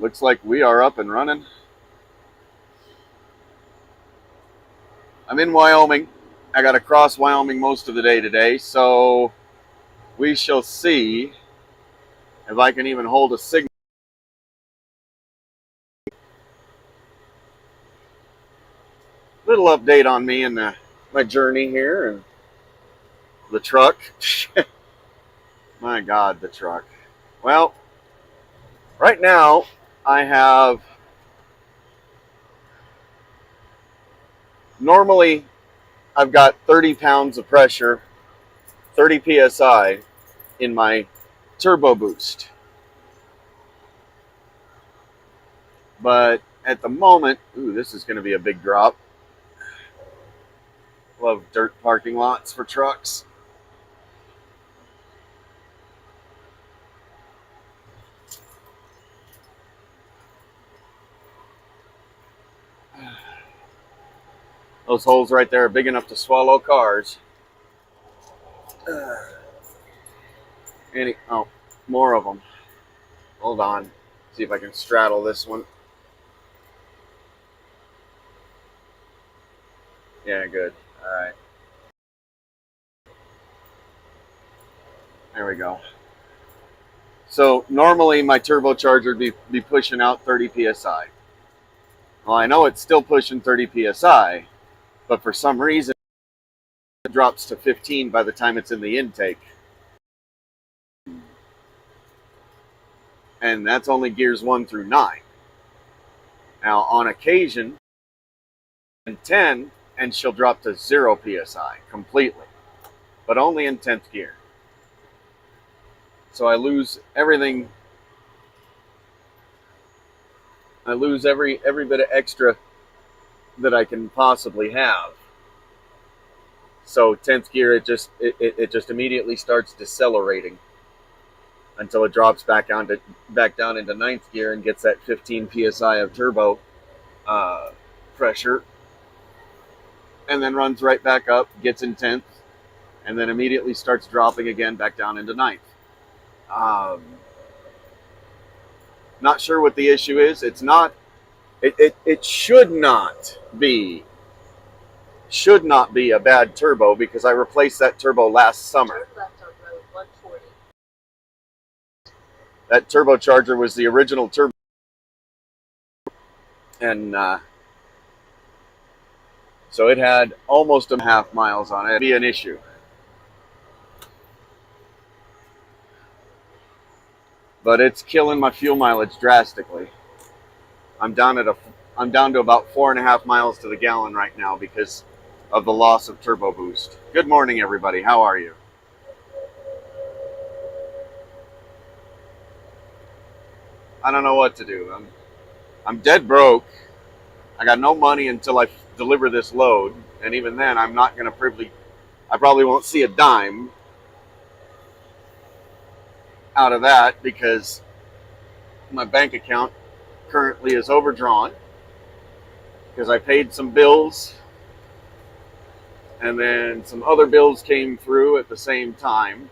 looks like we are up and running. I'm in Wyoming. I got to cross Wyoming most of the day today, so we shall see if I can even hold a signal. Little update on me and my journey here and the truck. My God, the truck. Well, right now I have normally I've got 30 pounds of pressure, 30 psi in my turbo boost. But at the moment, ooh, this is going to be a big drop. Love dirt parking lots for trucks. Those holes right there are big enough to swallow cars. Oh, more of them. Hold on. See if I can straddle this one. Yeah, good. All right. There we go. So normally my turbocharger would be pushing out 30 psi. Well, I know it's still pushing 30 psi, but for some reason it drops to 15 by the time it's in the intake. And that's only gears 1 through 9. Now, on occasion, 10, and she'll drop to 0 psi completely, but only in 10th gear. So I lose everything. I lose every bit of extra that I can possibly have. So 10th gear, it just immediately starts decelerating until it drops back down into 9th gear and gets that 15 psi of turbo pressure, and then runs right back up, gets in 10th, and then immediately starts dropping again back down into 9th. Not sure what the issue is. It's not. It should not be a bad turbo because I replaced that turbo last summer. That turbocharger was the original turbo, and so it had almost a half miles on it. It'd be an issue. But it's killing my fuel mileage drastically. I'm down to about 4.5 miles to the gallon right now because of the loss of turbo boost. Good morning, everybody. How are you? I don't know what to do. I'm dead broke. I got no money until I deliver this load, and even then, I'm not going to I probably won't see a dime out of that because my bank account currently is overdrawn because I paid some bills and then some other bills came through at the same time.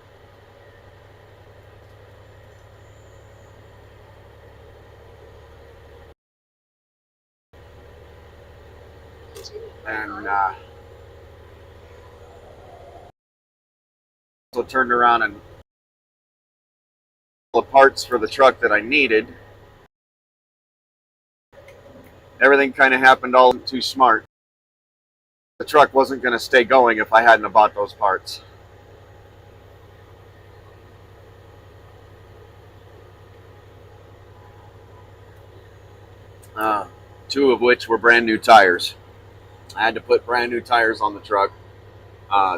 And so turned around and the parts for the truck that I needed. Everything kind of happened all too smart. The truck wasn't going to stay going if I hadn't bought those parts. Two of which were brand new tires. I had to put brand new tires on the truck.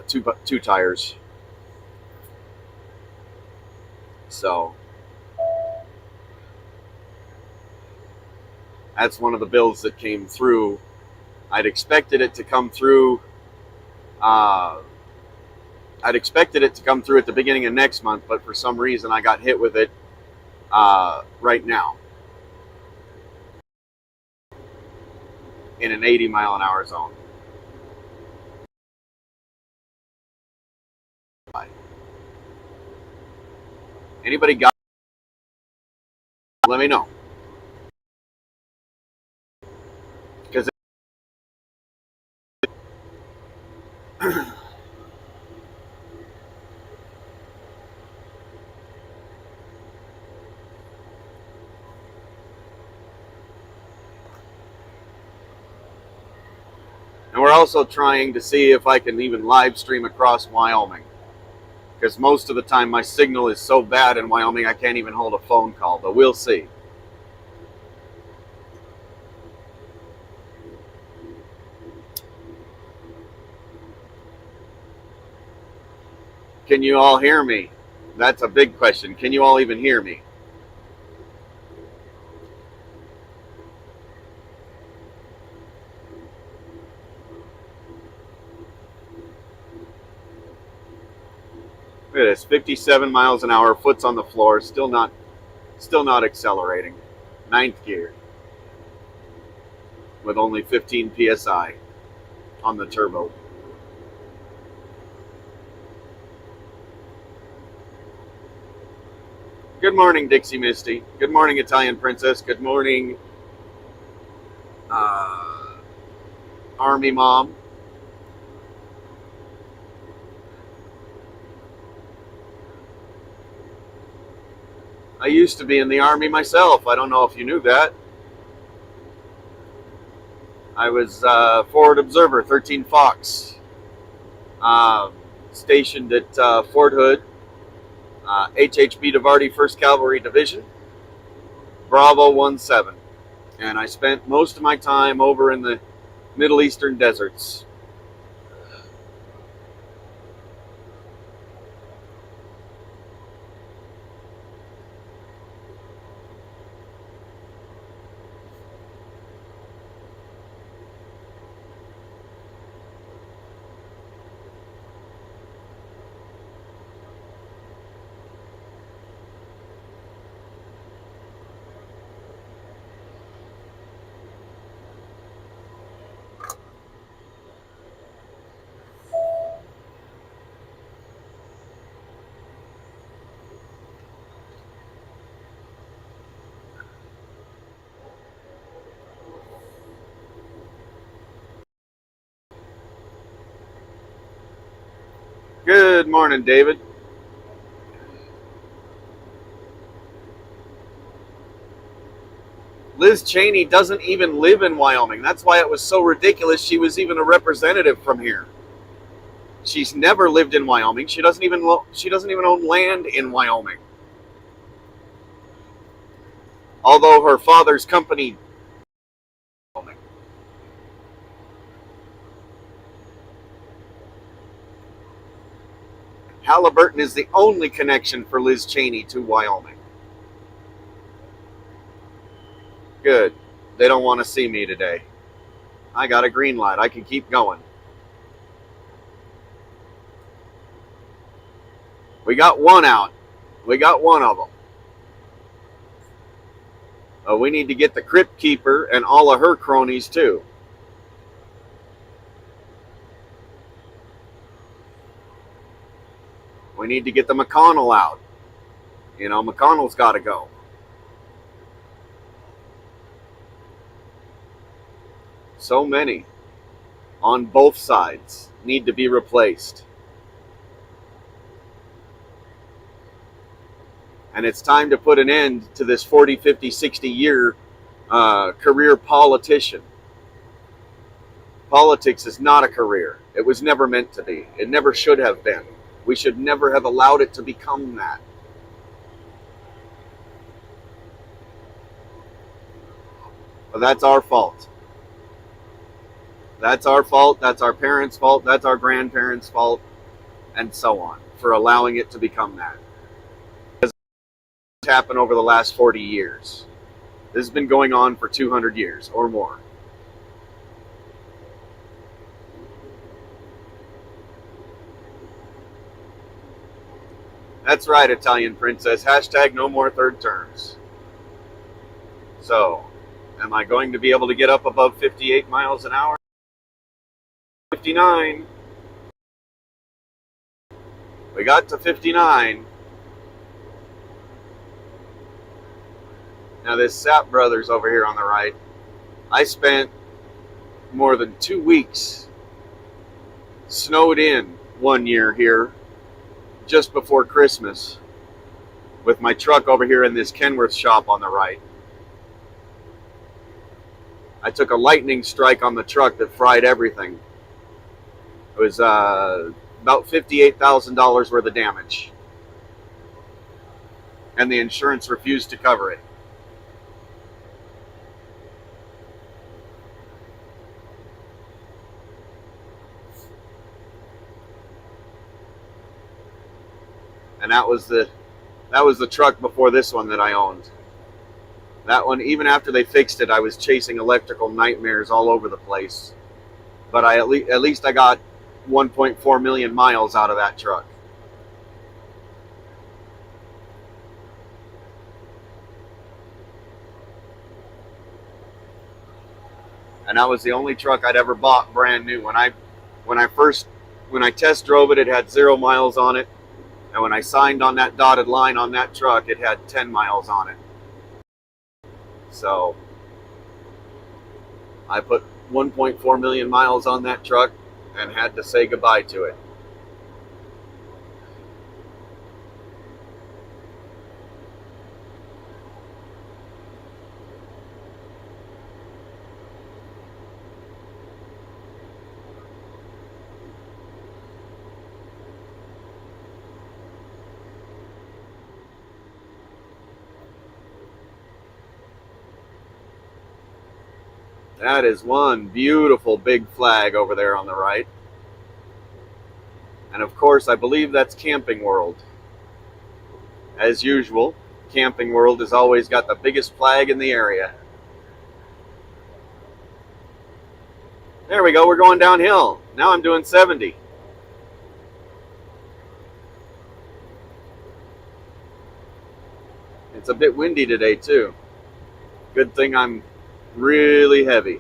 Two tires. So that's one of the bills that came through. I'd expected it to come through. I'd expected it to come through at the beginning of next month, but for some reason I got hit with it right now in an 80-mile-an-hour zone. Anybody got? Let me know. also trying to see if I can even live stream across Wyoming, because most of the time my signal is so bad in Wyoming I can't even hold a phone call, but we'll see. Can you all hear me? That's a big question. Can you all even hear me? Look at this, 57 miles an hour, foot's on the floor, still not accelerating. Ninth gear with only 15 psi on the turbo. Good morning, Dixie Misty. Good morning, Italian Princess. Good morning, Army Mom. I used to be in the Army myself. I don't know if you knew that. I was Forward Observer, 13 Fox, stationed at Fort Hood, HHB Davardi 1st Cavalry Division, Bravo 17. And I spent most of my time over in the Middle Eastern deserts. Good morning, David. Liz Cheney doesn't even live in Wyoming. That's why it was so ridiculous she was even a representative from here. She's never lived in Wyoming. She doesn't even own land in Wyoming. Although her father's company. Halliburton is the only connection for Liz Cheney to Wyoming. Good. They don't want to see me today. I got a green light. I can keep going. We got one out. We got one of them. We need to get the Crypt Keeper and all of her cronies too. We need to get the McConnell out. You know, McConnell's got to go. So many on both sides need to be replaced. And it's time to put an end to this 40, 50, 60 year career politician. Politics is not a career. It was never meant to be. It never should have been. We should never have allowed it to become that. But that's our fault. That's our fault. That's our parents' fault. That's our grandparents' fault, and so on, for allowing it to become that. Because it's happened over the last 40 years. This has been going on for 200 years or more. That's right, Italian Princess. Hashtag no more third terms. So, am I going to be able to get up above 58 miles an hour? 59. We got to 59. Now this Sapp Brothers over here on the right, I spent more than 2 weeks snowed in one year here just before Christmas with my truck over here in this Kenworth shop on the right. I took a lightning strike on the truck that fried everything. It was about $58,000 worth of damage, and the insurance refused to cover it. And that was the truck before this one that I owned. That one, even after they fixed it, I was chasing electrical nightmares all over the place. But at least I got 1.4 million miles out of that truck. And that was the only truck I'd ever bought brand new. When I test drove it, it had 0 miles on it. And when I signed on that dotted line on that truck, it had 10 miles on it. So I put 1.4 million miles on that truck and had to say goodbye to it. That is one beautiful big flag over there on the right. And of course, I believe that's Camping World. As usual, Camping World has always got the biggest flag in the area. There we go, we're going downhill. Now I'm doing 70. It's a bit windy today too. Good thing I'm really heavy.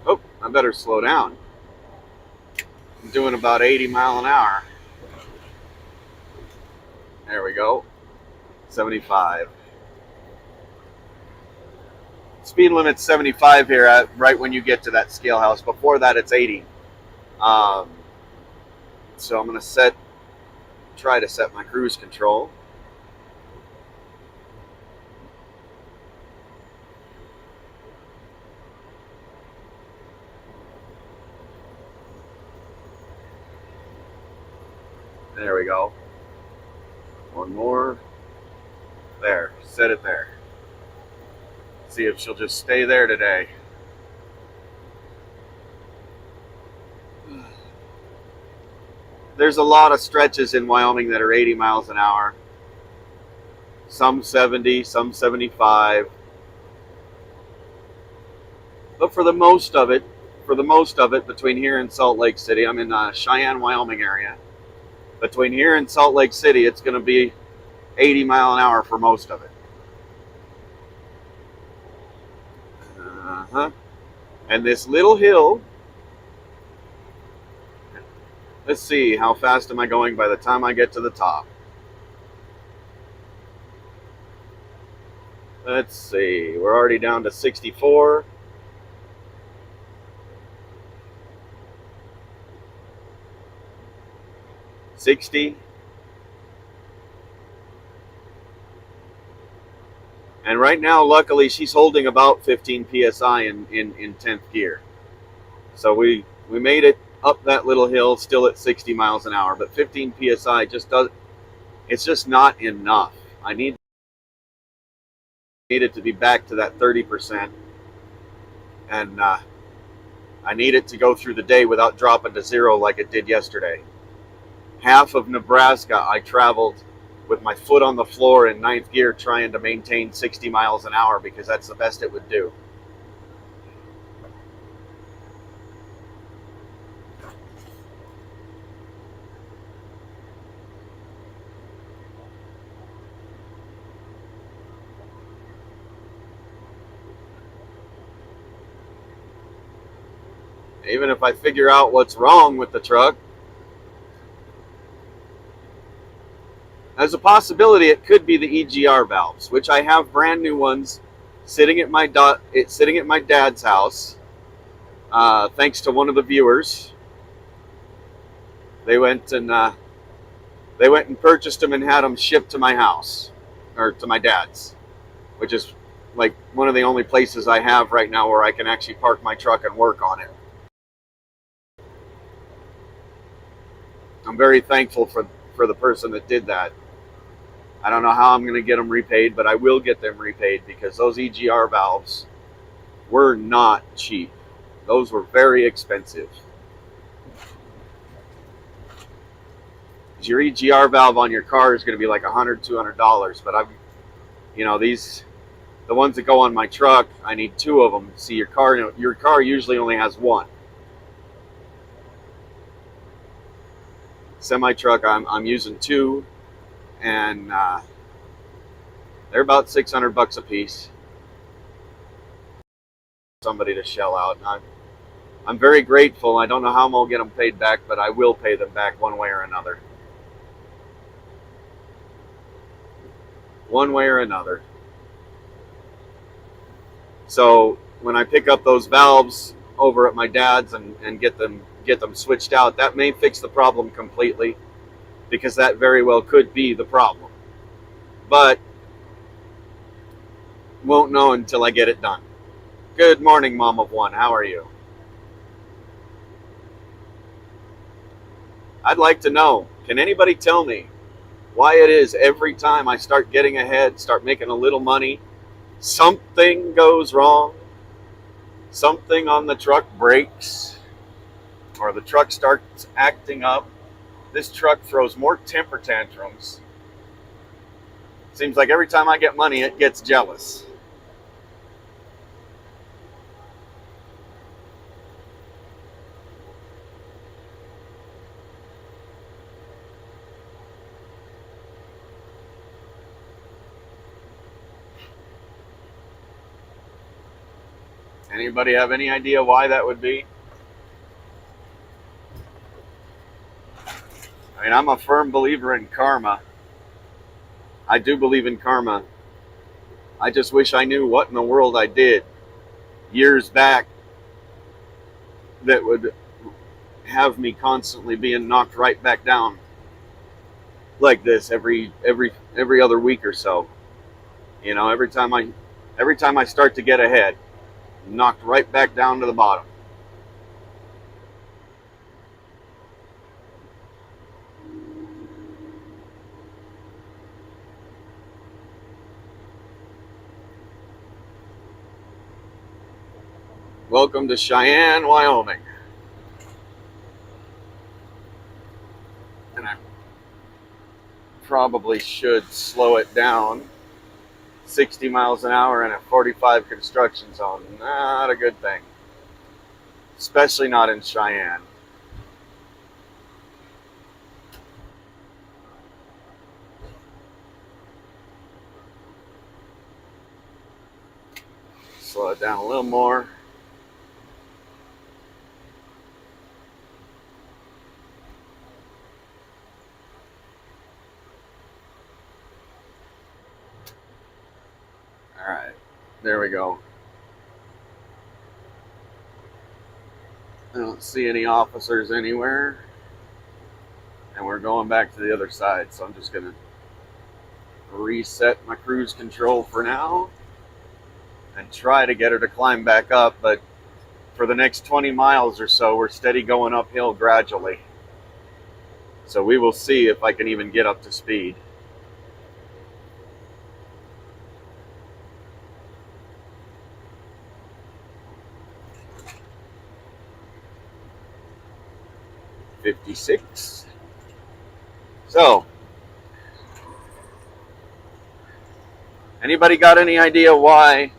Oh, I better slow down. I'm doing about 80 miles an hour. There we go. 75. Speed limit's 75 here right when you get to that scale house. Before that, it's 80. So I'm going to try to set my cruise control. There we go. One more. There, set it there. See if she'll just stay there today. There's a lot of stretches in Wyoming that are 80 miles an hour. Some 70, some 75. But for the most of it, between here and Salt Lake City, I'm in the Cheyenne, Wyoming area. Between here and Salt Lake City, it's going to be 80 mile an hour for most of it. And this little hill, let's see, how fast am I going by the time I get to the top? Let's see, we're already down to 64. $60. And right now, luckily, she's holding about 15 psi in 10th gear. So we made it up that little hill, still at 60 miles an hour. But 15 psi it's just not enough. I need it to be back to that 30%. And I need it to go through the day without dropping to 0 like it did yesterday. Half of Nebraska, I traveled with my foot on the floor in 9th gear trying to maintain 60 miles an hour because that's the best it would do. Even if I figure out what's wrong with the truck, there's a possibility it could be the EGR valves, which I have brand new ones sitting at my dad's house. Thanks to one of the viewers, they went and purchased them and had them shipped to my house, or to my dad's, which is like one of the only places I have right now where I can actually park my truck and work on it. I'm very thankful for the person that did that. I don't know how I'm going to get them repaid, but I will get them repaid, because those EGR valves were not cheap. Those were very expensive. Your EGR valve on your car is going to be like $100, $200, but the ones that go on my truck, I need 2 of them. See, your car usually only has 1. Semi truck, I'm using 2, and they're about $600 a piece. Somebody to shell out, and I'm very grateful. I don't know how I'm gonna get them paid back, but I will pay them back one way or another. One way or another. So when I pick up those valves over at my dad's and get them switched out, that may fix the problem completely, because that very well could be the problem. But won't know until I get it done. Good morning, Mom of One. How are you? I'd like to know, can anybody tell me why it is every time I start getting ahead, start making a little money, something goes wrong? Something on the truck breaks, or the truck starts acting up. This truck throws more temper tantrums. Seems like every time I get money, it gets jealous. Anybody have any idea why that would be? I mean, I'm a firm believer in karma. I do believe in karma. I just wish I knew what in the world I did years back that would have me constantly being knocked right back down like this every other week or so. You know, every time I start to get ahead, knocked right back down to the bottom. Welcome to Cheyenne, Wyoming. And I probably should slow it down. 60 miles an hour in a 45 construction zone. Not a good thing. Especially not in Cheyenne. Slow it down a little more. All right, there we go. I don't see any officers anywhere. And we're going back to the other side, so I'm just going to reset my cruise control for now and try to get her to climb back up. But for the next 20 miles or so, we're steady going uphill gradually. So we will see if I can even get up to speed. $56. So, anybody got any idea why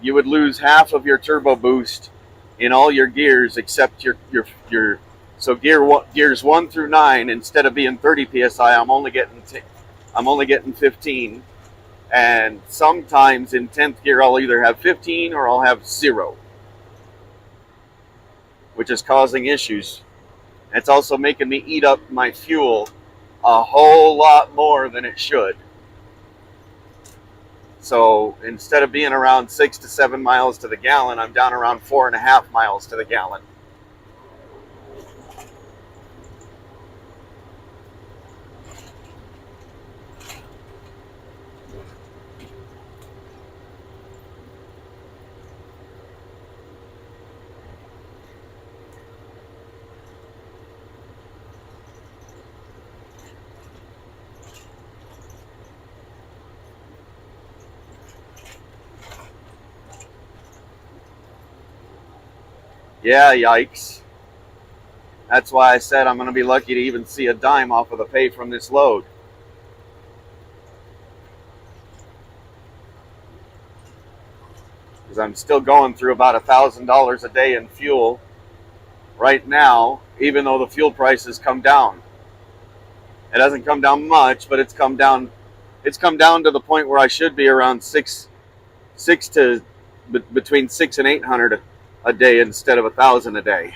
you would lose half of your turbo boost in all your gears except your so gears 1 through 9, instead of being 30 psi, I'm only getting 15, and sometimes in 10th gear I'll either have 15 or I'll have 0, which is causing issues. It's also making me eat up my fuel a whole lot more than it should. So instead of being around 6 to 7 miles to the gallon, I'm down around 4.5 miles to the gallon. Yeah, yikes. That's why I said I'm going to be lucky to even see a dime off of the pay from this load. Because I'm still going through about $1,000 a day in fuel right now, even though the fuel price has come down. It hasn't come down much, but it's come down. It's come down to the point where I should be around between 6 and 800 a day instead of 1,000 a day.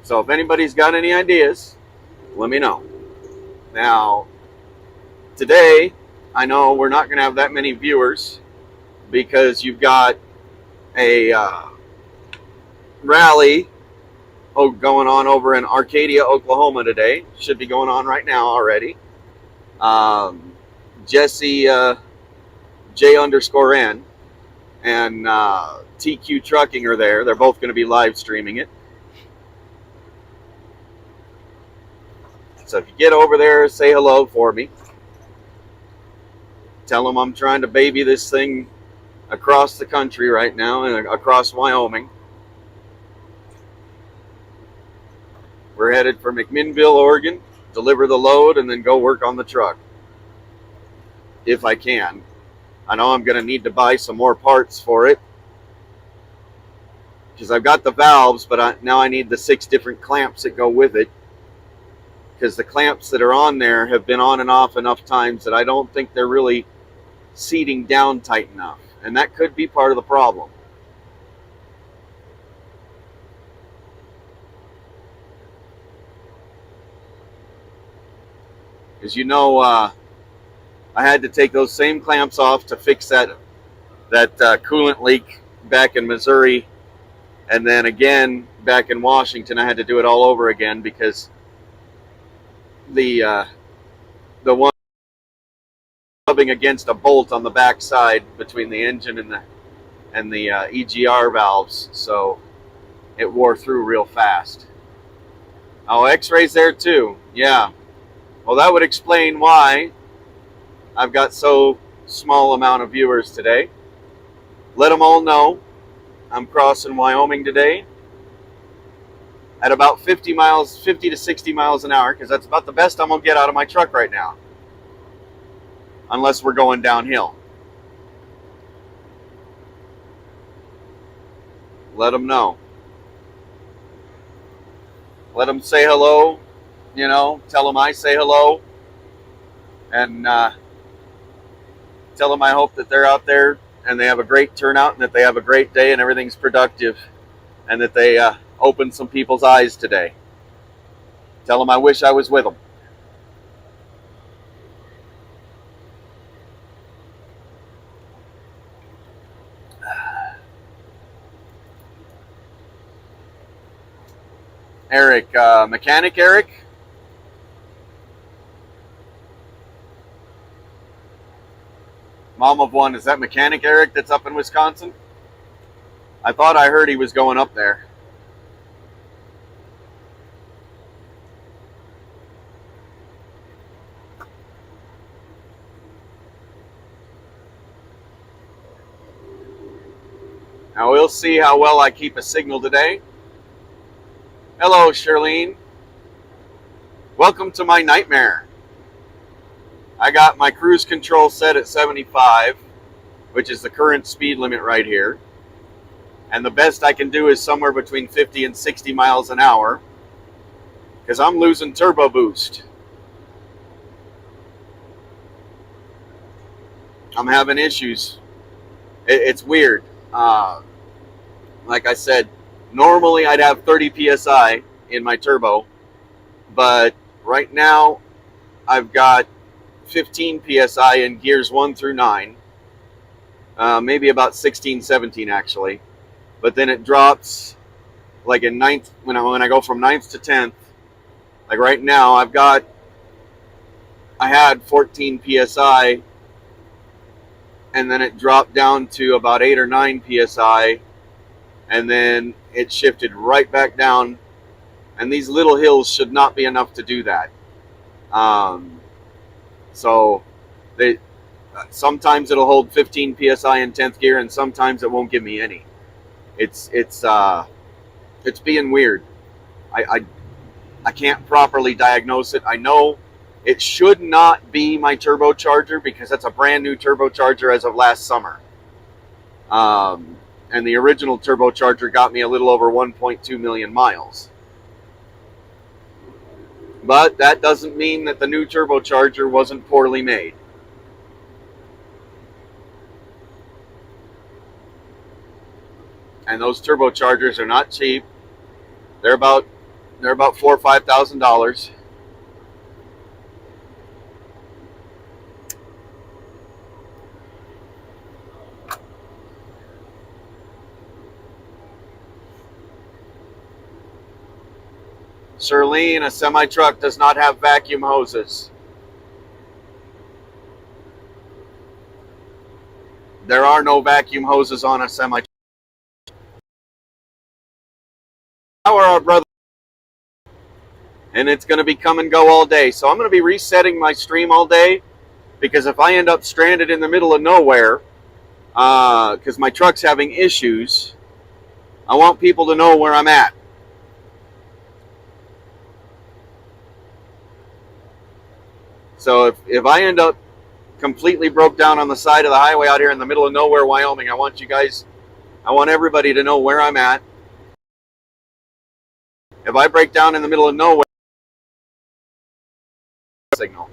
So if anybody's got any ideas, let me know. Now, today, I know we're not going to have that many viewers because you've got a rally going on over in Arcadia, Oklahoma today. Should be going on right now already. Jesse J_N and TQ Trucking are there. They're both going to be live streaming it. So if you get over there, say hello for me. Tell them I'm trying to baby this thing across the country right now and across Wyoming. We're headed for McMinnville, Oregon, deliver the load, and then go work on the truck. If I can. I know I'm going to need to buy some more parts for it. Because I've got the valves, but now I need the 6 different clamps that go with it. Because the clamps that are on there have been on and off enough times that I don't think they're really seating down tight enough. And that could be part of the problem. Because you know, I had to take those same clamps off to fix that coolant leak back in Missouri. And then again, back in Washington, I had to do it all over again because the one rubbing against a bolt on the back side between the engine and the EGR valves, so it wore through real fast. Oh, X-rays there too. Yeah. Well, that would explain why I've got so small amount of viewers today. Let them all know I'm crossing Wyoming today at about 50 to 60 miles an hour, because that's about the best I'm going to get out of my truck right now. Unless we're going downhill. Let them know. Let them say hello. You know, tell them I say hello. And tell them I hope that they're out there and they have a great turnout and that they have a great day and everything's productive and that they open some people's eyes today. Tell them I wish I was with them. Eric, Mechanic Eric? Mom of one, is that Mechanic Eric that's up in Wisconsin? I thought I heard he was going up there. Now we'll see how well I keep a signal today. Hello, Charlene. Welcome to my nightmare. I got my cruise control set at 75, which is the current speed limit right here. And the best I can do is somewhere between 50 and 60 miles an hour because I'm losing turbo boost. I'm having issues. It's weird. Like I said, normally I'd have 30 psi in my turbo, but right now I've got 15 psi in gears 1 through 9, maybe about 16, 17 actually. But then it drops like in ninth, when I go from 9th to 10th. Like right now I had 14 psi, and then it dropped down to about 8 or 9 psi, and then it shifted right back down. And these little hills should not be enough to do that. So they sometimes it'll hold 15 psi in 10th gear, and sometimes it won't give me any. It's being weird. I can't properly diagnose it. I know it should not be my turbocharger because that's a brand new turbocharger as of last summer. And the original turbocharger got me a little over 1.2 million miles. But that doesn't mean that the new turbocharger wasn't poorly made. And those turbochargers are not cheap. They're about $4,000 or $5,000. Shirlene, a semi-truck does not have vacuum hoses. There are no vacuum hoses on a semi-truck. How are our brothers? And it's going to be come and go all day. So I'm going to be resetting my stream all day, because if I end up stranded in the middle of nowhere, because my truck's having issues, I want people to know where I'm at. So if I end up completely broke down on the side of the highway out here in the middle of nowhere, Wyoming, I want everybody to know where I'm at. If I break down in the middle of nowhere, signal.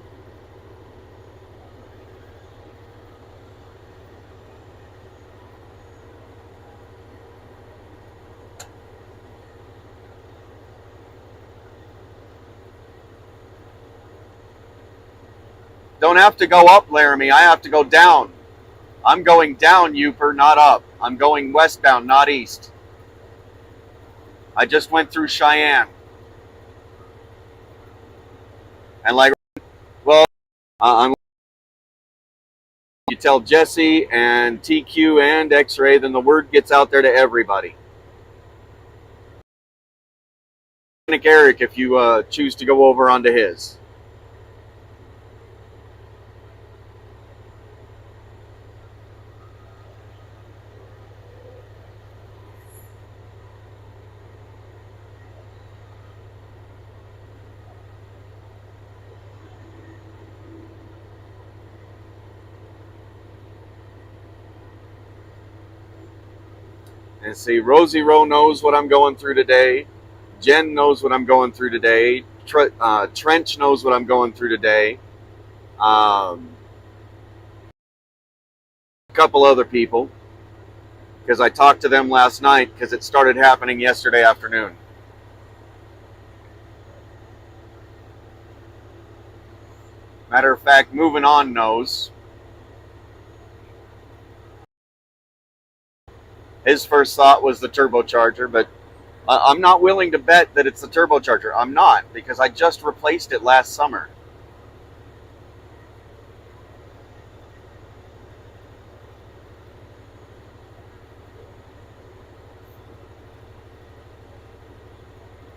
Don't have to go up, Laramie. I have to go down. I'm going down, Uper, not up. I'm going westbound, not east. I just went through Cheyenne. And like, well, I'm. You tell Jesse and TQ and X-Ray, then the word gets out there to everybody. Eric, if you choose to go over onto his. And see, Rosie Rowe knows what I'm going through today. Jen knows what I'm going through today. Trench knows what I'm going through today. A couple other people, because I talked to them last night, because it started happening yesterday afternoon. Matter of fact, Moving On knows. His first thought was the turbocharger, but I'm not willing to bet that it's the turbocharger. I'm not, because I just replaced it last summer.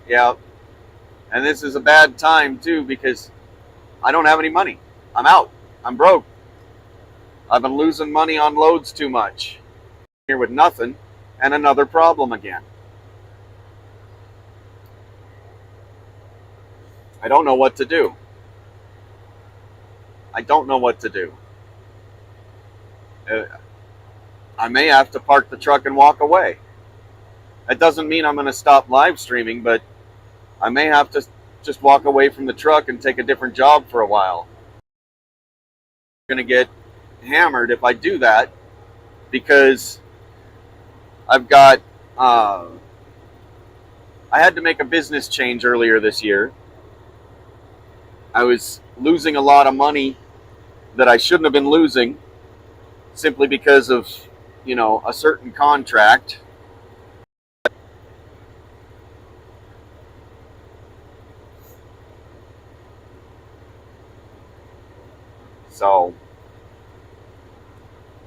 Yeah. And this is a bad time, too, because I don't have any money. I'm out. I'm broke. I've been losing money on loads too much. Here with nothing, and another problem again. I don't know what to do. I don't know what to do. I may have to park the truck and walk away. That doesn't mean I'm going to stop live streaming, but I may have to just walk away from the truck and take a different job for a while. I'm going to get hammered if I do that, because I've got, I had to make a business change earlier this year. I was losing a lot of money that I shouldn't have been losing simply because of, a certain contract. So,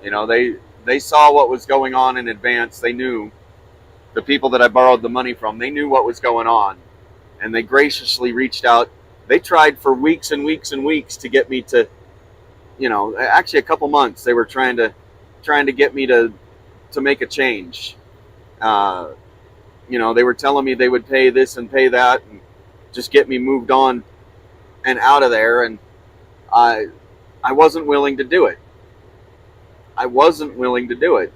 they saw what was going on in advance. They knew, the people that I borrowed the money from, they knew what was going on, and they graciously reached out. They tried for weeks and weeks and weeks to get me to, actually a couple months. They were trying to get me to make a change. Uh, they were telling me they would pay this and pay that and just get me moved on and out of there, and I I wasn't willing to do it. I wasn't willing to do it.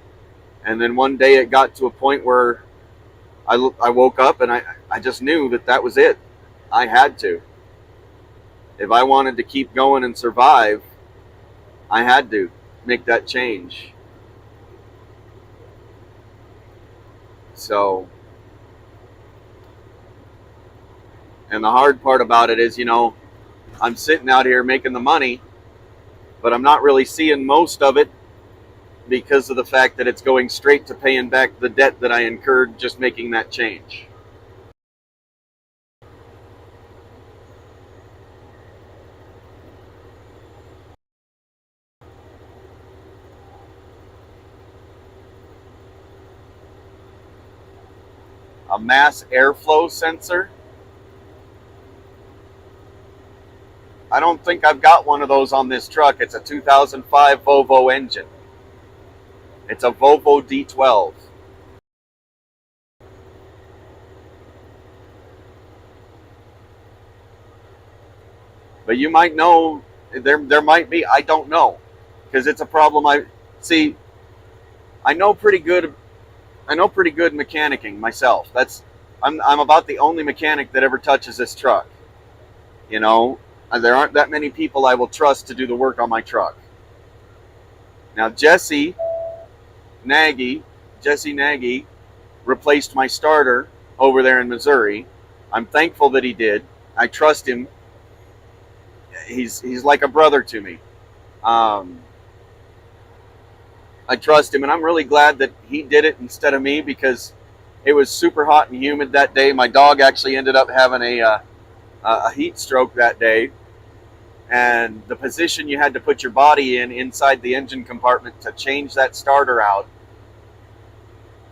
And then one day it got to a point where I woke up and I just knew that was it. I had to. If I wanted to keep going and survive, I had to make that change. So, and the hard part about it is, I'm sitting out here making the money, but I'm not really seeing most of it because of the fact that it's going straight to paying back the debt that I incurred just making that change. A mass airflow sensor. I don't think I've got one of those on this truck. It's a 2005 Volvo engine. It's a Volvo D12. But you might know, there might be, I don't know, because it's a problem. I know pretty good mechanicking myself. I'm about the only mechanic that ever touches this truck. There aren't that many people I will trust to do the work on my truck. Now Jesse Nagy replaced my starter over there in Missouri. I'm thankful that he did. I trust him. He's like a brother to me. I trust him, and I'm really glad that he did it instead of me, because it was super hot and humid that day. My dog actually ended up having a heat stroke that day, and the position you had to put your body in inside the engine compartment to change that starter out,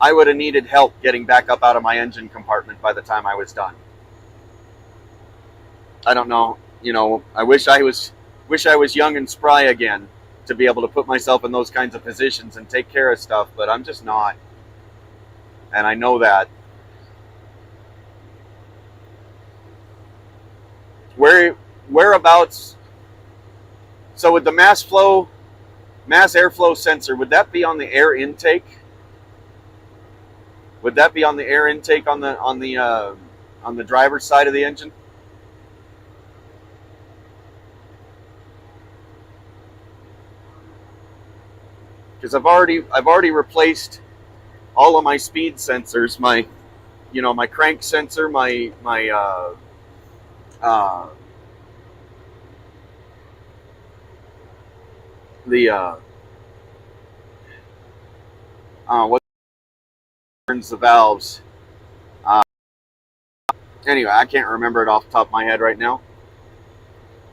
I would have needed help getting back up out of my engine compartment by the time I was done. I don't know, I wish I was young and spry again to be able to put myself in those kinds of positions and take care of stuff, but I'm just not. And I know that. Whereabouts? So with the mass airflow sensor, would that be on the air intake? Would that be on the air intake on the driver's side of the engine? Because I've already replaced all of my speed sensors, my crank sensor, my what turns the valves. Anyway, I can't remember it off the top of my head right now.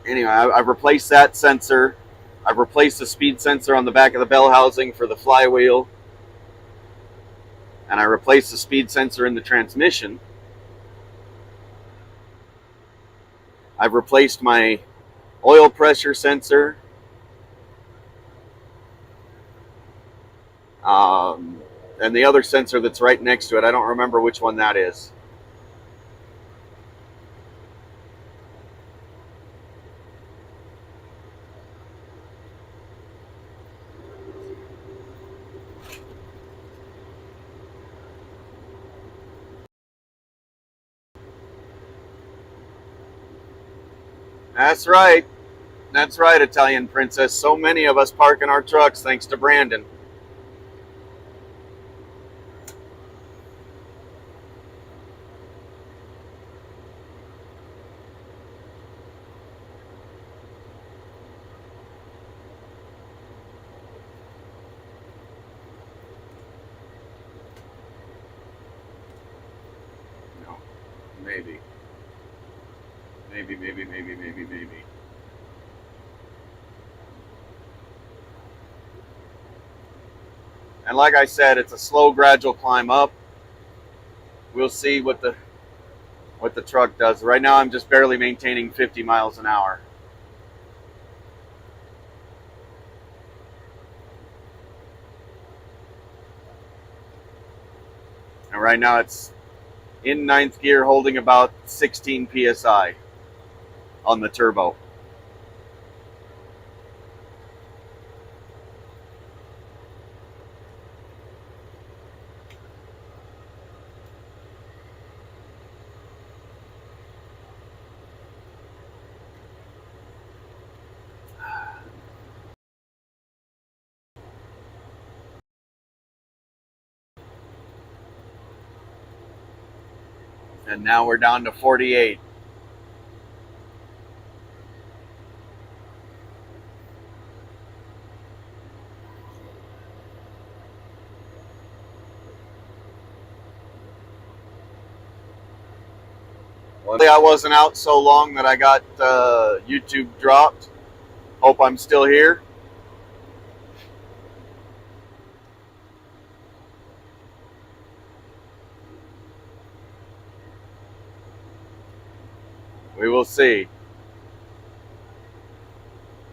Anyway, I've replaced that sensor. I've replaced the speed sensor on the back of the bell housing for the flywheel. And I replaced the speed sensor in the transmission. I've replaced my oil pressure sensor. And the other sensor that's right next to it, I don't remember which one that is. That's right. That's right, Italian Princess. So many of us park in our trucks thanks to Brandon. maybe. Maybe. And like I said, it's a slow, gradual climb up. We'll see what the truck does. Right now, I'm just barely maintaining 50 miles an hour. And right now, it's in ninth gear, holding about 16 psi on the turbo. And now we're down to 48. Well, I wasn't out so long that I got YouTube dropped. Hope I'm still here. We will see.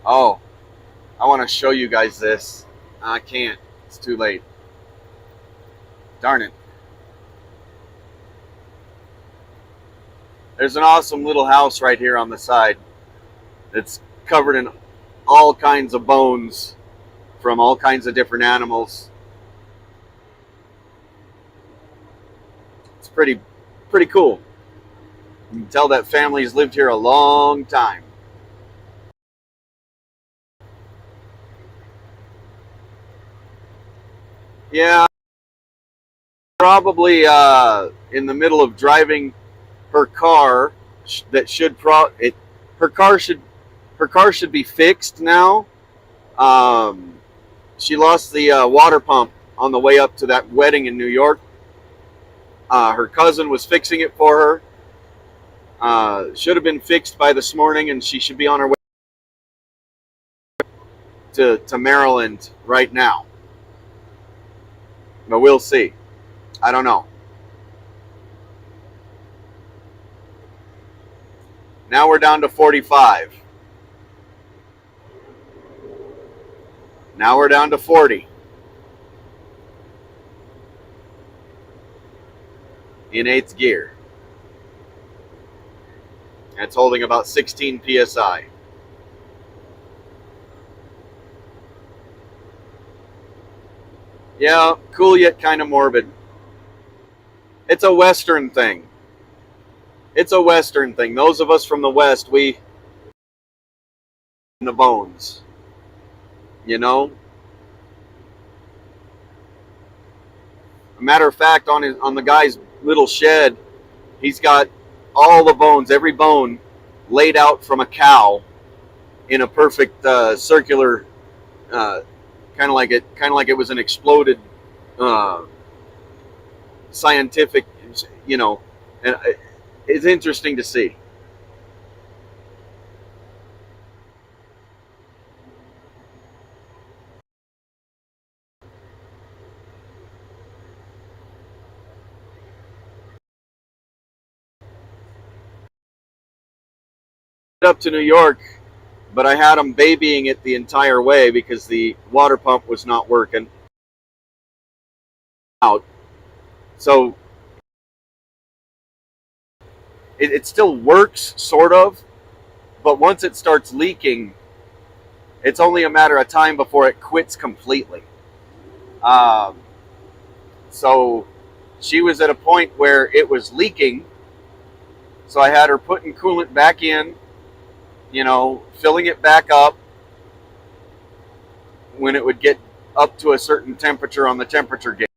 Oh, I want to show you guys this. I can't. It's too late. Darn it. There's an awesome little house right here on the side. It's covered in all kinds of bones from all kinds of different animals. It's pretty cool. You can tell that family's lived here a long time. Yeah, probably in the middle of driving her car. That should her car should be fixed now. She lost the water pump on the way up to that wedding in New York. Her cousin was fixing it for her. Should have been fixed by this morning, and she should be on her way to Maryland right now. But we'll see. I don't know. Now we're down to 45. Now we're down to 40. In 8th gear. That's holding about 16 psi. Yeah, cool yet kind of morbid. It's a Western thing. It's a Western thing. Those of us from the West, we in the bones. You know? A matter of fact, on the guy's little shed, he's got all the bones, every bone laid out from a cow in a perfect circular, kind of like it was an exploded scientific, and it's interesting to see. Up to New York, but I had them babying it the entire way because the water pump was not working out. So it still works, sort of, but once it starts leaking, it's only a matter of time before it quits completely. So she was at a point where it was leaking, so I had her putting coolant back in, filling it back up when it would get up to a certain temperature on the temperature gauge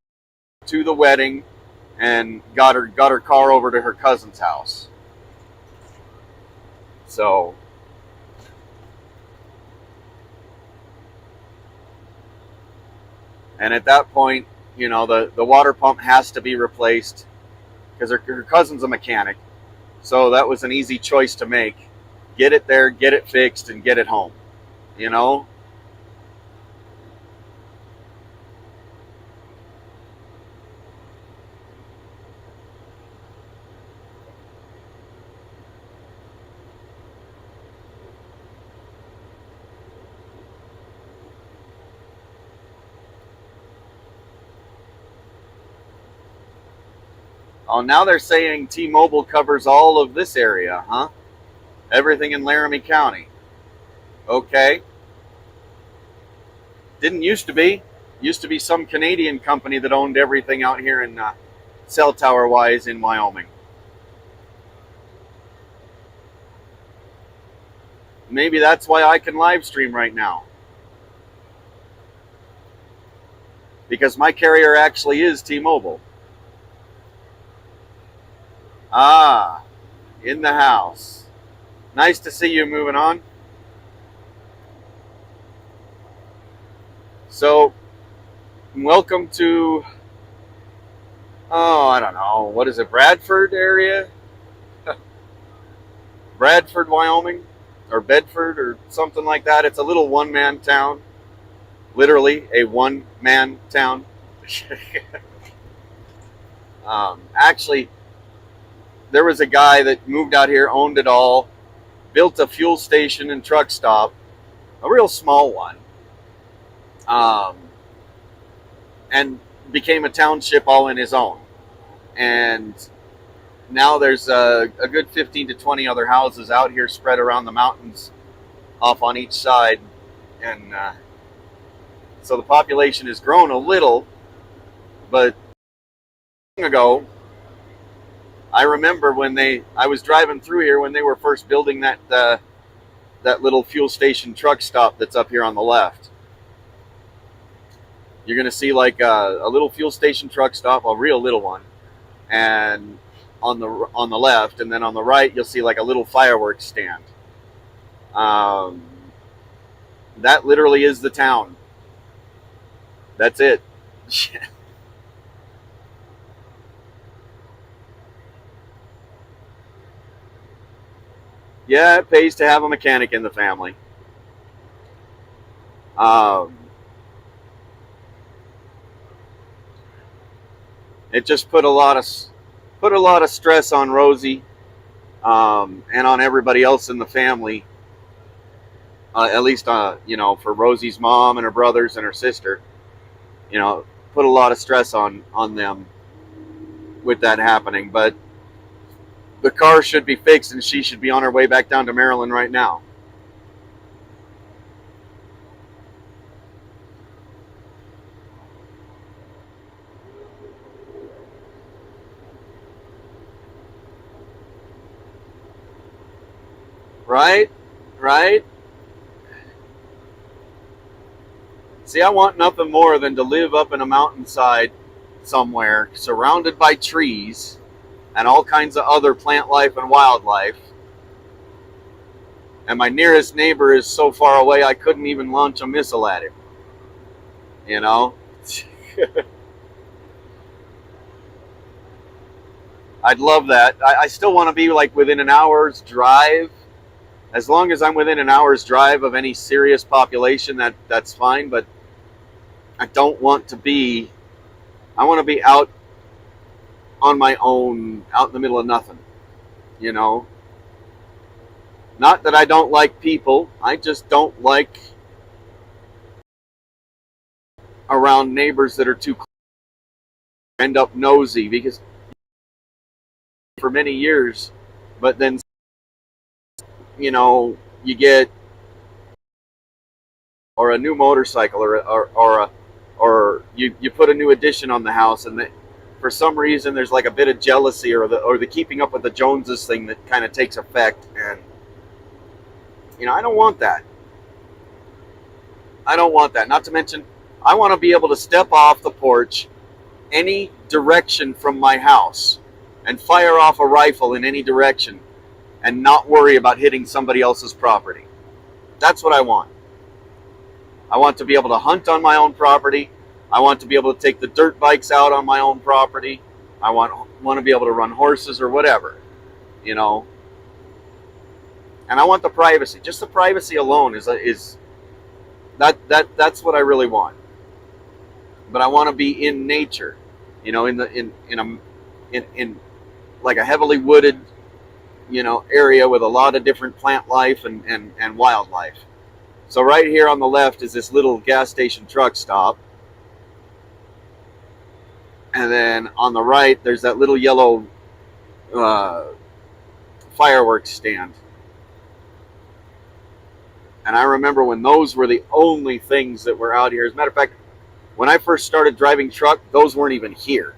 to the wedding, and got her car over to her cousin's house. So and at that point, the water pump has to be replaced because her cousin's a mechanic. So that was an easy choice to make. Get it there, get it fixed, and get it home. You know? Oh, now they're saying T-Mobile covers all of this area, huh? Everything in Laramie County. Okay. Didn't used to be. Used to be some Canadian company that owned everything out here in cell tower wise in Wyoming. Maybe that's why I can live stream right now. Because my carrier actually is T-Mobile. Ah, in the house. Nice to see you moving on. So, welcome to, oh, I don't know, what is it, Bradford area? Bradford, Wyoming? Or Bedford or something like that. It's a little one-man town. Literally a one-man town. Actually, there was a guy that moved out here, owned it all, built a fuel station and truck stop, a real small one, and became a township all in his own. And now there's a good 15 to 20 other houses out here spread around the mountains off on each side. And so the population has grown a little, but long ago, I remember when I was driving through here when they were first building that little fuel station truck stop that's up here on the left. You're going to see like a little fuel station truck stop, a real little one, and on the left, and then on the right you'll see like a little fireworks stand. That literally is the town. That's it. Yeah, it pays to have a mechanic in the family. It just put a lot of stress on Rosie, and on everybody else in the family. At least, for Rosie's mom and her brothers and her sister, put a lot of stress on them with that happening. But the car should be fixed, and she should be on her way back down to Maryland right now. Right? Right? See, I want nothing more than to live up in a mountainside somewhere, surrounded by trees and all kinds of other plant life and wildlife. And my nearest neighbor is so far away I couldn't even launch a missile at him. You know? I'd love that. I still want to be like within an hour's drive. As long as I'm within an hour's drive of any serious population, that's fine. But I don't want to be, I want to be out on my own, out in the middle of nothing, Not that I don't like people, I just don't like around neighbors that are too close, end up nosy, because for many years, but then, you get, or a new motorcycle, or you put a new addition on the house, and for some reason there's like a bit of jealousy or the keeping up with the Joneses thing that kind of takes effect, and I don't want that. I don't want that. Not to mention, I want to be able to step off the porch any direction from my house and fire off a rifle in any direction and not worry about hitting somebody else's property. That's what I want. I want to be able to hunt on my own property. I want to be able to take the dirt bikes out on my own property. I want to be able to run horses or whatever, you know. And I want the privacy. Just the privacy alone is that's what I really want. But I want to be in nature, you know, in like a heavily wooded, you know, area with a lot of different plant life and wildlife. So right here on the left is this little gas station truck stop. And then on the right, there's that little yellow uh, fireworks stand. And I remember when those were the only things that were out here. As a matter of fact, when I first started driving truck, those weren't even here.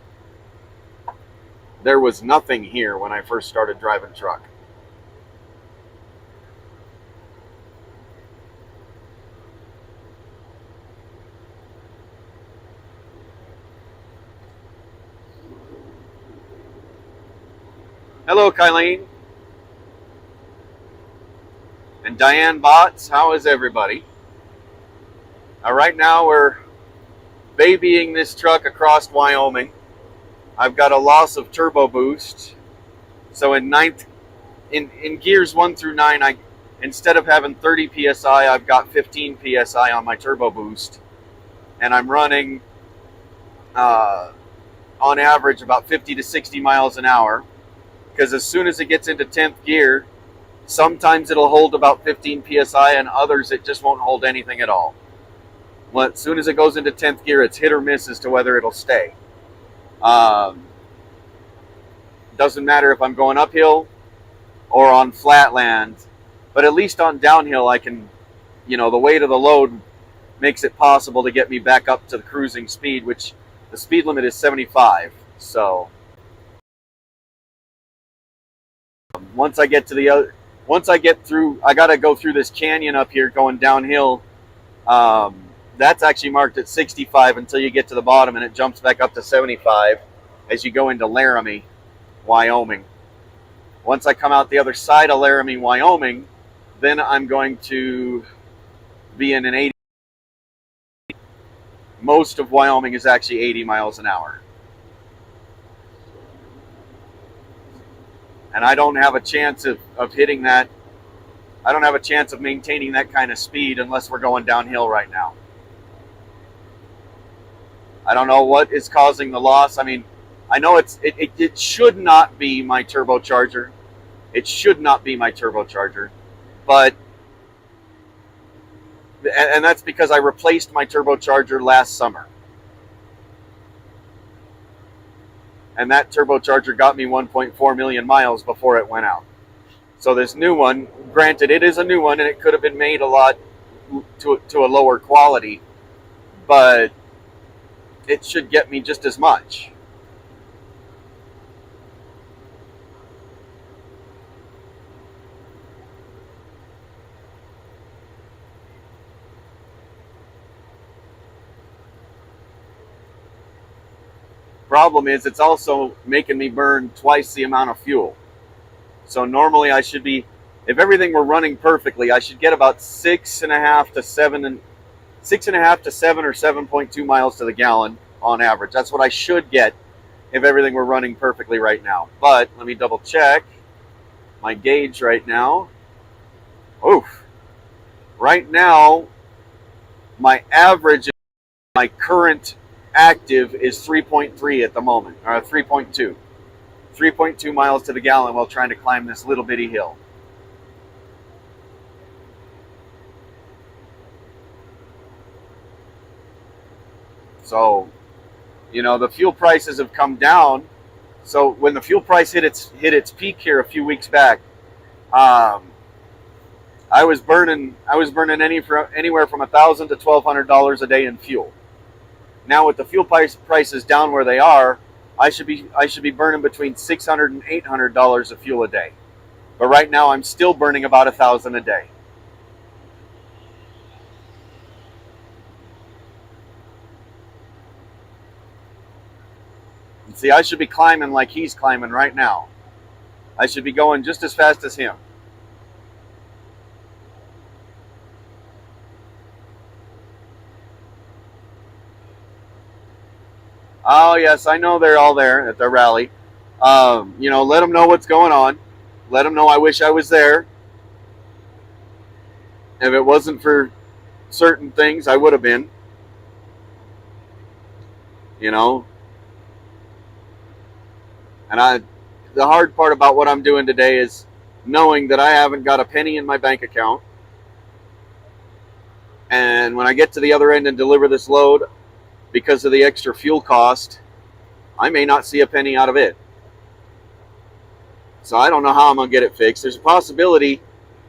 There was nothing here when I first started driving truck. Hello, Kylene. And Diane Botts, how is everybody? Right now we're babying this truck across Wyoming. I've got a loss of turbo boost. So in gears 1 through 9, instead of having 30 psi, I've got 15 psi on my turbo boost. And I'm running on average about 50 to 60 miles an hour. Because as soon as it gets into 10th gear, sometimes it'll hold about 15 psi, and others it just won't hold anything at all. Well, as soon as it goes into 10th gear, it's hit or miss as to whether it'll stay. Doesn't matter if I'm going uphill or on flat land, but at least on downhill I can, you know, the weight of the load makes it possible to get me back up to the cruising speed, which the speed limit is 75. So once I get through, I got to go through this canyon up here going downhill. That's actually marked at 65 until you get to the bottom, and it jumps back up to 75 as you go into Laramie, Wyoming. Once I come out the other side of Laramie, Wyoming, then I'm going to be in an 80. Most of Wyoming is actually 80 miles an hour. And I don't have a chance of hitting that. I don't have a chance of maintaining that kind of speed unless we're going downhill right now. I don't know what is causing the loss. I mean, I know it should not be my turbocharger. It should not be my turbocharger. But, and that's because I replaced my turbocharger last summer. And that turbocharger got me 1.4 million miles before it went out. So this new one, granted it is a new one and it could have been made a lot to a lower quality, but it should get me just as much. Problem is, it's also making me burn twice the amount of fuel. So normally I should be, if everything were running perfectly, I should get about 6.5 to 7 or 7.2 miles to the gallon on average. That's what I should get if everything were running perfectly right now. But let me double check my gauge right now. Oof. Right now, my average, my current active is 3.3 at the moment, or 3.2. 3.2 miles to the gallon while trying to climb this little bitty hill. So, you know, the fuel prices have come down. So when the fuel price hit its peak here a few weeks back, I was burning anywhere from $1,000 to $1,200 a day in fuel. Now with the fuel prices down where they are, I should be burning between $600 and $800 of fuel a day. But right now I'm still burning about $1,000 a day. And see, I should be climbing like he's climbing right now. I should be going just as fast as him. Oh yes, I know they're all there at their rally. You know, let them know what's going on. let them know I wish I was there. If it wasn't for certain things, I would have been. You know, and the hard part about what I'm doing today is knowing that I haven't got a penny in my bank account. And when I get to the other end and deliver this load, because of the extra fuel cost, I may not see a penny out of it. So I don't know how I'm going to get it fixed. There's a possibility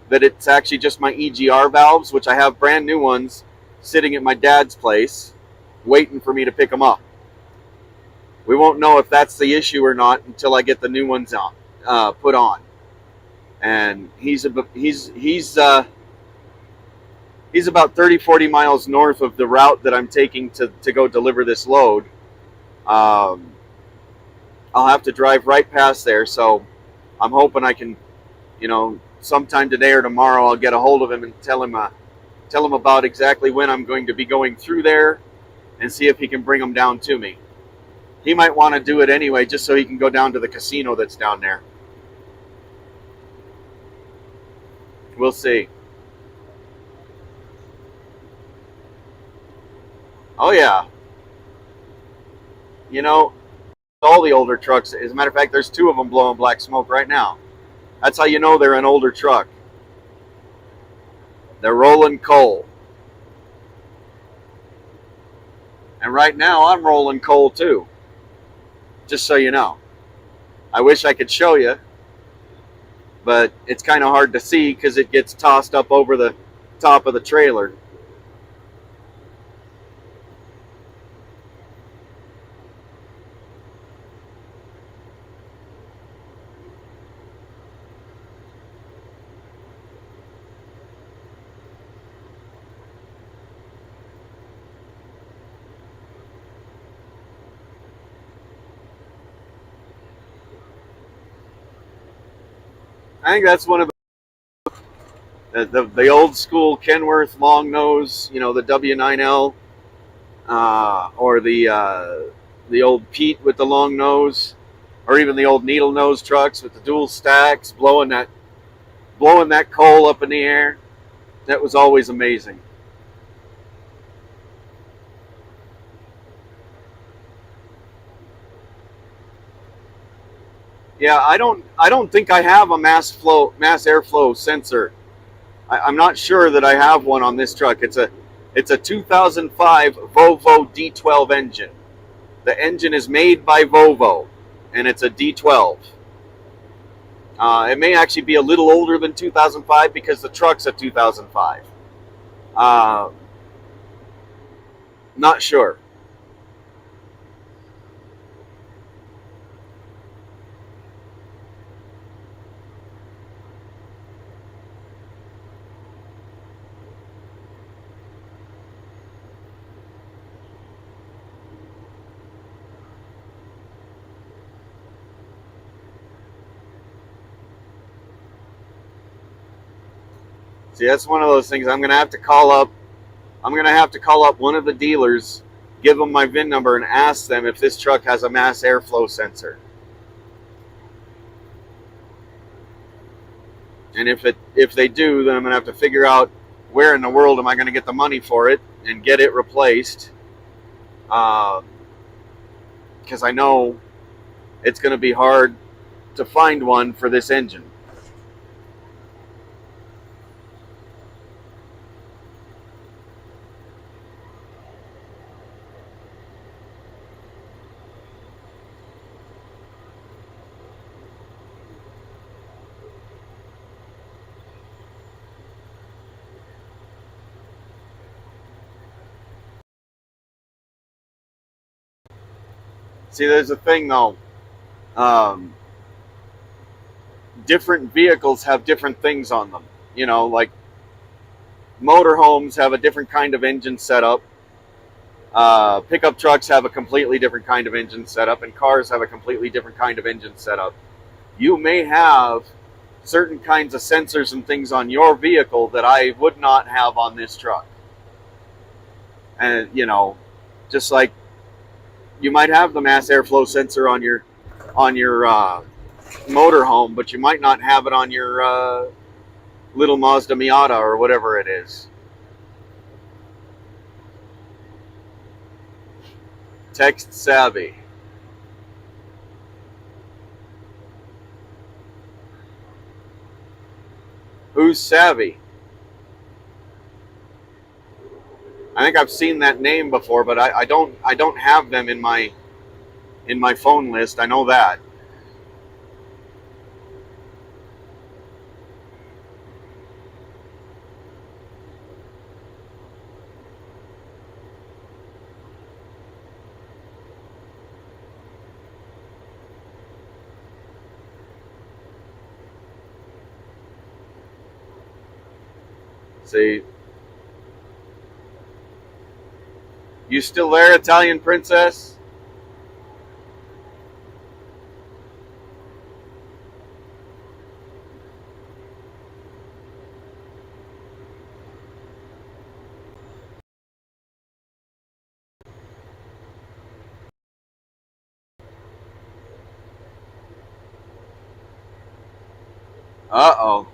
that it's actually just my EGR valves, which I have brand new ones sitting at my dad's place waiting for me to pick them up. We won't know if that's the issue or not until I get the new ones on, put on. And he's about 30-40 miles north of the route that I'm taking to go deliver this load. I'll have to drive right past there, so I'm hoping I can, sometime today or tomorrow I'll get a hold of him and tell him about exactly when I'm going to be going through there and see if he can bring them down to me. He might want to do it anyway just so he can go down to the casino that's down there. We'll see. Oh yeah. All the older trucks, as a matter of fact, there's 2 of them blowing black smoke right now. That's how you know they're an older truck. They're rolling coal. And right now I'm rolling coal too. Just so you know. I wish I could show you, but it's kind of hard to see because it gets tossed up over the top of the trailer. I think that's one of the old school Kenworth long nose, the W9L, or the old Pete with the long nose, or even the old needle nose trucks with the dual stacks blowing that coal up in the air. That was always amazing. Yeah, I don't think I have a mass airflow sensor. I'm not sure that I have one on this truck. It's a 2005 Volvo D12 engine. The engine is made by Volvo, and it's a D12. It may actually be a little older than 2005 because the truck's a 2005. Not sure. See, that's one of those things I'm going to have to call up. I'm going to have to call up one of the dealers, give them my VIN number, and ask them if this truck has a mass airflow sensor. And if they do, then I'm going to have to figure out where in the world am I going to get the money for it and get it replaced. Because I know it's going to be hard to find one for this engine. See, there's a thing though. Different vehicles have different things on them. Like motorhomes have a different kind of engine setup. Pickup trucks have a completely different kind of engine setup, and cars have a completely different kind of engine setup. You may have certain kinds of sensors and things on your vehicle that I would not have on this truck. And just like you might have the mass airflow sensor on your motorhome, but you might not have it on your little Mazda Miata or whatever it is. Text savvy. Who's savvy? I think I've seen that name before, but I don't have them in my phone list. I know that. See, you still there, Italian princess? Uh-oh.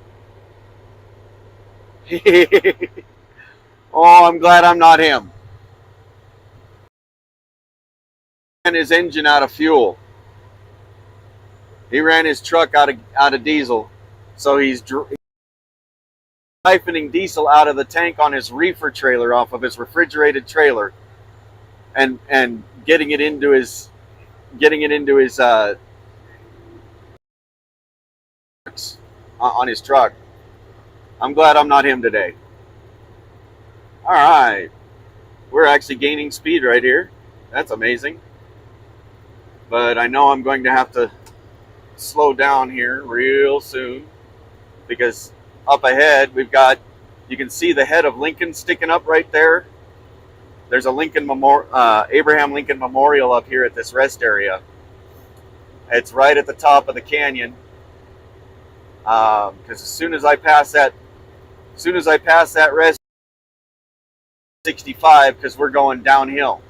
Oh, I'm glad I'm not him. He ran his engine out of fuel. He ran his truck out of diesel. So he's siphoning diesel out of the tank on his reefer trailer off of his refrigerated trailer and getting it into his on his truck. I'm glad I'm not him today. All right. We're actually gaining speed right here. That's amazing. But I know I'm going to have to slow down here real soon because up ahead we've got, you can see the head of Lincoln sticking up right there. There's a Abraham Lincoln Memorial up here at this rest area. It's right at the top of the canyon. Because as soon as I pass that rest 65, because we're going downhill.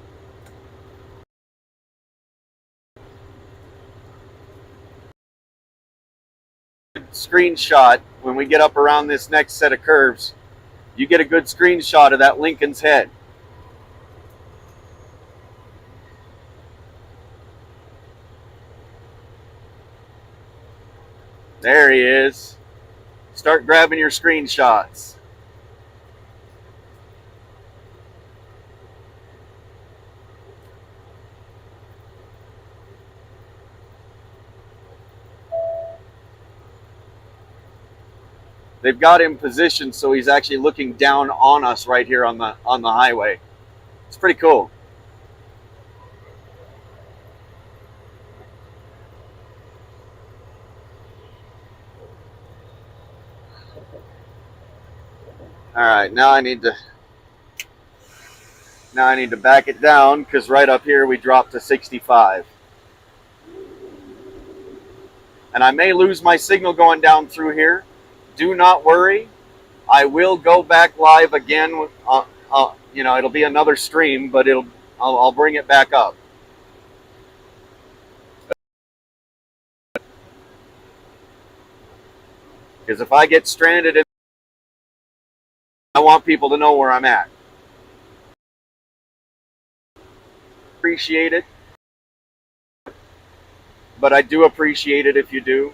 Screenshot when we get up around this next set of curves. You get a good screenshot of that Lincoln's head. There he is. Start grabbing your screenshots. They've got him positioned so he's actually looking down on us right here on the highway. It's pretty cool. All right, now I need to back it down because right up here we dropped to 65. And I may lose my signal going down through here. Do not worry. I will go back live again. It'll be another stream, but I'll bring it back up. Because if I get stranded, I want people to know where I'm at. Appreciate it. But I do appreciate it if you do.